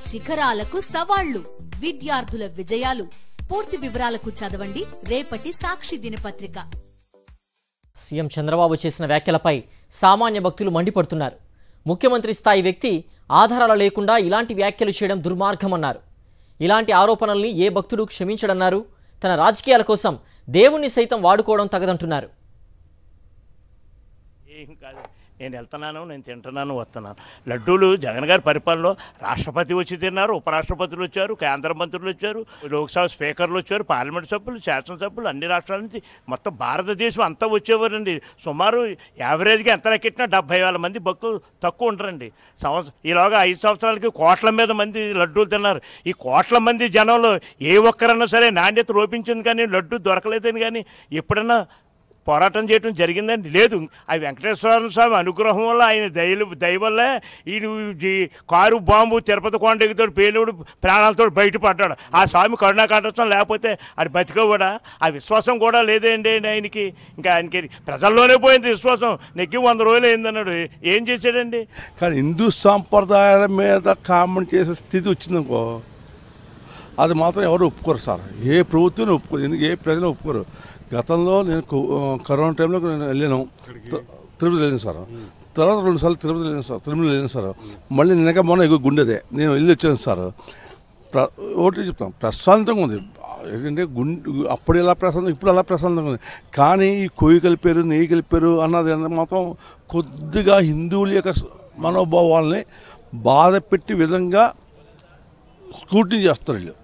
శిఖరాలకు సవాళ్లు, విద్యార్థుల విజయాలు. పూర్తి వివరాలకు చదవండి రేపటి సాక్షి దినపత్రిక. సీఎం చంద్రబాబు చేసిన వ్యాఖ్యలపై సామాన్య భక్తులు మండిపడుతున్నారు. ముఖ్యమంత్రి స్థాయి వ్యక్తి ఆధారాలు లేకుండా ఇలాంటి వ్యాఖ్యలు చేయడం దుర్మార్గమన్నారు. ఇలాంటి ఆరోపణల్ని ఏ భక్తుడు క్షమించడన్నారు. తన రాజకీయాల కోసం దేవుణ్ణి సైతం వాడుకోవడం తగదంటున్నారు. నేను వెళ్తున్నాను, నేను తింటున్నాను, వస్తున్నాను. లడ్డూలు జగన్ గారి పరిపాలనలో రాష్ట్రపతి వచ్చి తిన్నారు, ఉపరాష్ట్రపతులు వచ్చారు, కేంద్ర మంత్రులు వచ్చారు, లోక్సభ స్పీకర్లు వచ్చారు, పార్లమెంట్ సభ్యులు, శాసనసభ్యులు, అన్ని రాష్ట్రాల నుంచి మొత్తం భారతదేశం అంతా వచ్చేవారండి. సుమారు యావరేజ్గా ఎంత లెక్కిట్టినా 70,000 మంది భక్తులు తక్కువ ఉంటారండి. ఈలోగా 5 సంవత్సరాలకి కోట్ల మీద మంది లడ్డూలు తిన్నారు. ఈ కోట్ల మంది జనంలో ఏ ఒక్కరన్నా సరే నాణ్యత లోపించింది కానీ లడ్డు దొరకలేదని కానీ ఎప్పుడన్నా పోరాటం చేయడం జరిగిందండి? లేదు. ఆ వెంకటేశ్వర స్వామి అనుగ్రహం వల్ల, ఆయన దయ వల్లే ఈ కారు బాంబు తిరుపతి కొండతో పేలుడు ప్రాణాలతో బయటపడ్డాడు. ఆ స్వామి కరుణా కటాక్షం లేకపోతే అది బతికోవడా? ఆ విశ్వాసం కూడా లేదండి ఆయనకి. ఇంకా ఆయనకి ప్రజల్లోనే పోయింది విశ్వాసం. నెగ్గి 100 రోజులు అయిందన్నాడు. ఏం చేశాడండి? కానీ హిందూ సాంప్రదాయాల మీద కామెంట్ చేసే స్థితి వచ్చిందనుకో, అది మాత్రం ఎవరు ఒప్పుకోరు సార్. ఏ ప్రభుత్వం ఒప్పుకోరు, ఎందుకు ఏ ప్రజలు ఒప్పుకోరు. గతంలో నేను కరోనా టైంలో నేను వెళ్ళాను, తిరుపతి వెళ్ళాను సార్. తర్వాత 2 సార్లు తిరుపతి వెళ్ళాను సార్, తిరుమల వెళ్ళాను సార్. మళ్ళీ నిన్నగా మొన్న ఎగువ గుండెదే నేను వెళ్ళి వచ్చాను సార్. ఒకటి చెప్తాను, ప్రశాంతంగా ఉంది. ఎందుకంటే అప్పుడు ఎలా ప్రశాంతం, ఇప్పుడు ఎలా ప్రశాంతంగా ఉంది. కానీ ఈ కొయ్యి కలిపారు, నెయ్యి కలిపారు అన్నది మాత్రం కొద్దిగా హిందువుల యొక్క మనోభావాల్ని బాధ పెట్టి విధంగా స్కూటీ చేస్తారు వీళ్ళు.